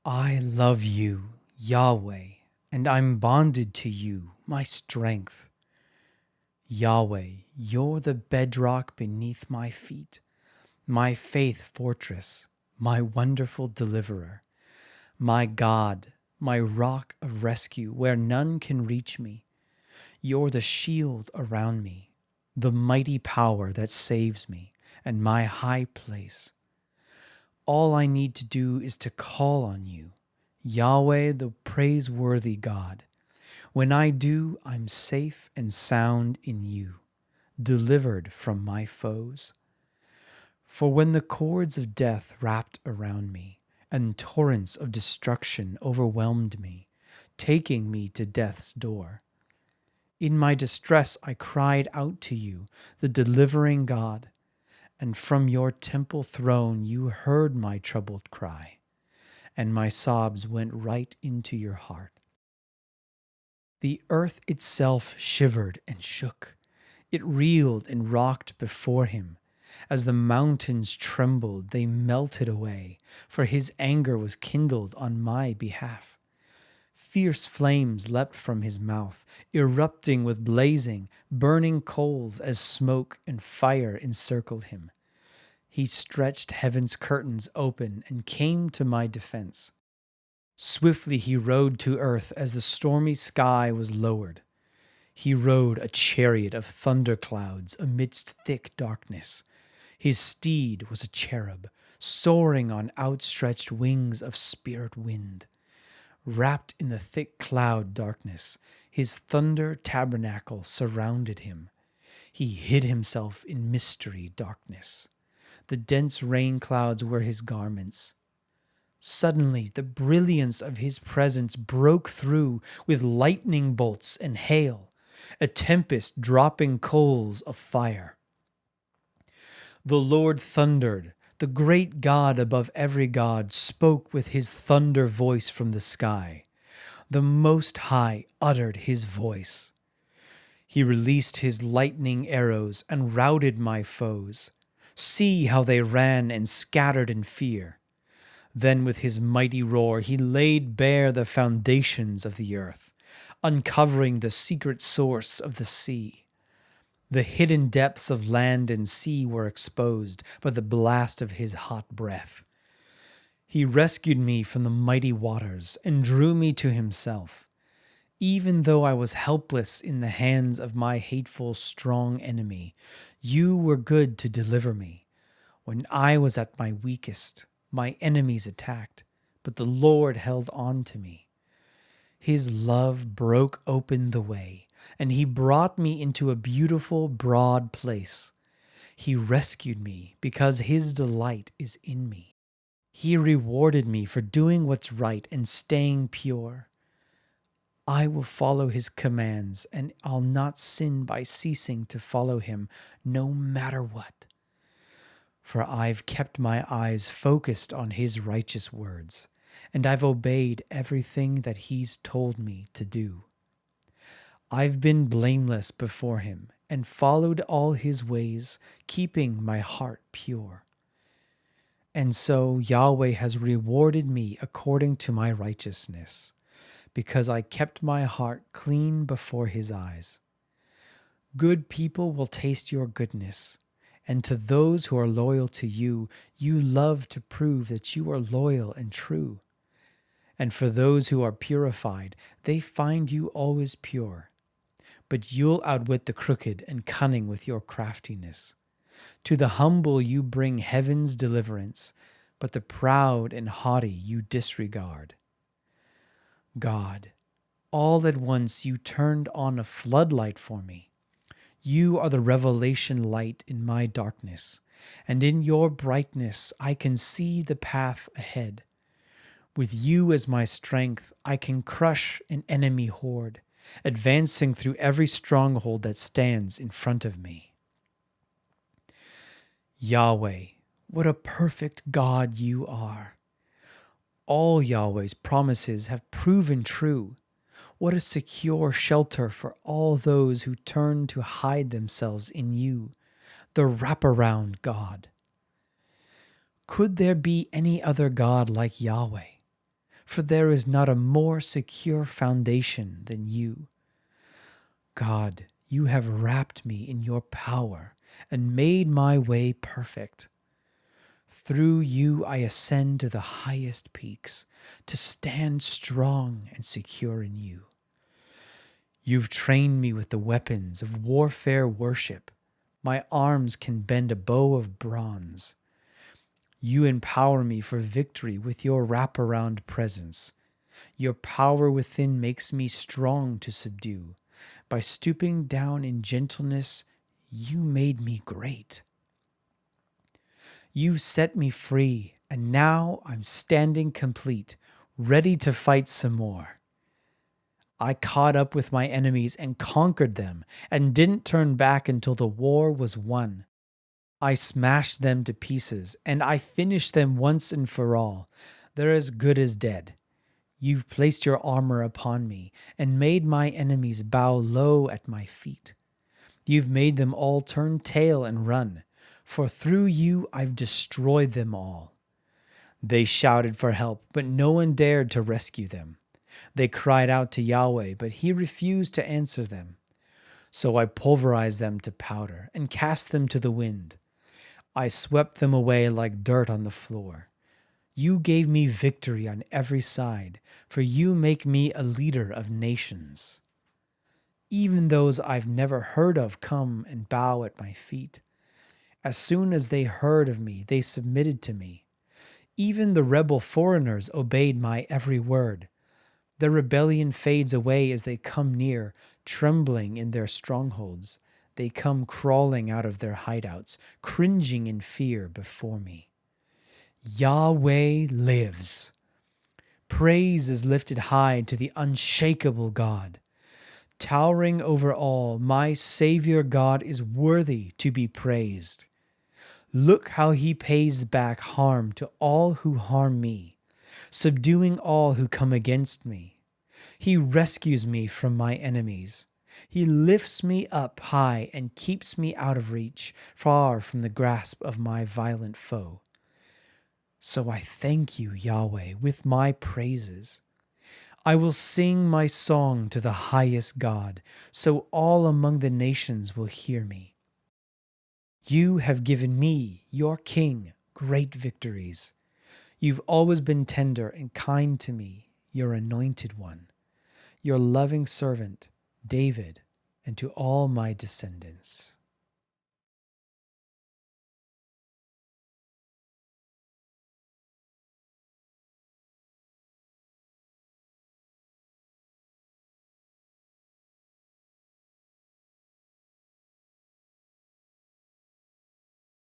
I love you, Yahweh, and I'm bonded to you, my strength. Yahweh, you're the bedrock beneath my feet, my faith fortress, my wonderful deliverer, my God, my rock of rescue where none can reach me. You're the shield around me, the mighty power that saves me, and my high place. All I need to do is to call on you, Yahweh, the praiseworthy God. When I do, I'm safe and sound in you, delivered from my foes. For when the cords of death wrapped around me, and torrents of destruction overwhelmed me, taking me to death's door, in my distress I cried out to you, the delivering God, and from your temple throne you heard my troubled cry, and my sobs went right into your heart. The earth itself shivered and shook. It reeled and rocked before him. As the mountains trembled, they melted away, for his anger was kindled on my behalf. Fierce flames leapt from his mouth, erupting with blazing, burning coals as smoke and fire encircled him. He stretched heaven's curtains open and came to my defense. Swiftly he rode to earth as the stormy sky was lowered. He rode a chariot of thunder clouds amidst thick darkness. His steed was a cherub, soaring on outstretched wings of spirit wind. Wrapped in the thick cloud darkness, his thunder tabernacle surrounded him. He hid himself in mystery darkness. The dense rain clouds were his garments. Suddenly, the brilliance of his presence broke through with lightning bolts and hail, a tempest dropping coals of fire. The Lord thundered. The great God above every God spoke with his thunder voice from the sky. The Most High uttered his voice. He released his lightning arrows and routed my foes. See how they ran and scattered in fear. Then with his mighty roar he laid bare the foundations of the earth, uncovering the secret source of the sea. The hidden depths of land and sea were exposed by the blast of his hot breath. He rescued me from the mighty waters and drew me to himself. Even though I was helpless in the hands of my hateful, strong enemy, you were good to deliver me. When I was at my weakest, my enemies attacked, but the Lord held on to me. His love broke open the way, and he brought me into a beautiful, broad place. He rescued me because his delight is in me. He rewarded me for doing what's right and staying pure. I will follow his commands, and I'll not sin by ceasing to follow him, no matter what. For I've kept my eyes focused on his righteous words, and I've obeyed everything that he's told me to do. I've been blameless before him and followed all his ways, keeping my heart pure. And so Yahweh has rewarded me according to my righteousness, because I kept my heart clean before his eyes. Good people will taste your goodness, and to those who are loyal to you, you love to prove that you are loyal and true. And for those who are purified, they find you always pure. But you'll outwit the crooked and cunning with your craftiness. To the humble you bring heaven's deliverance, but the proud and haughty you disregard. God, all at once you turned on a floodlight for me. You are the revelation light in my darkness, and in your brightness I can see the path ahead. With you as my strength, I can crush an enemy horde, advancing through every stronghold that stands in front of me. Yahweh, what a perfect God you are. All Yahweh's promises have proven true. What a secure shelter for all those who turn to hide themselves in you, the wraparound God. Could there be any other God like Yahweh? for there is not a more secure foundation than you. God, you have wrapped me in your power and made my way perfect. Through you I ascend to the highest peaks, to stand strong and secure in you. You've trained me with the weapons of warfare worship. My arms can bend a bow of bronze. You empower me for victory with your wraparound presence. Your power within makes me strong to subdue. By stooping down in gentleness, you made me great. You've set me free, and now I'm standing complete, ready to fight some more. I caught up with my enemies and conquered them, and didn't turn back until the war was won. I smashed them to pieces, and I finished them once and for all. They're as good as dead. You've placed your armor upon me, and made my enemies bow low at my feet. You've made them all turn tail and run, for through you I've destroyed them all. They shouted for help, but no one dared to rescue them. They cried out to Yahweh, but he refused to answer them. So I pulverized them to powder and cast them to the wind. I swept them away like dirt on the floor. You gave me victory on every side, for you make me a leader of nations. Even those I've never heard of come and bow at my feet. As soon as they heard of me, they submitted to me. Even the rebel foreigners obeyed my every word. Their rebellion fades away as they come near, trembling in their strongholds. They come crawling out of their hideouts, cringing in fear before me. Yahweh lives. Praise is lifted high to the unshakable God. Towering over all, my Savior God is worthy to be praised. Look how he pays back harm to all who harm me, subduing all who come against me. He rescues me from my enemies. He lifts me up high and keeps me out of reach, far from the grasp of my violent foe. So I thank you, Yahweh, with my praises. I will sing my song to the highest God, so all among the nations will hear me. You have given me, your King, great victories. You've always been tender and kind to me, your anointed one, your loving servant, David, and to all my descendants.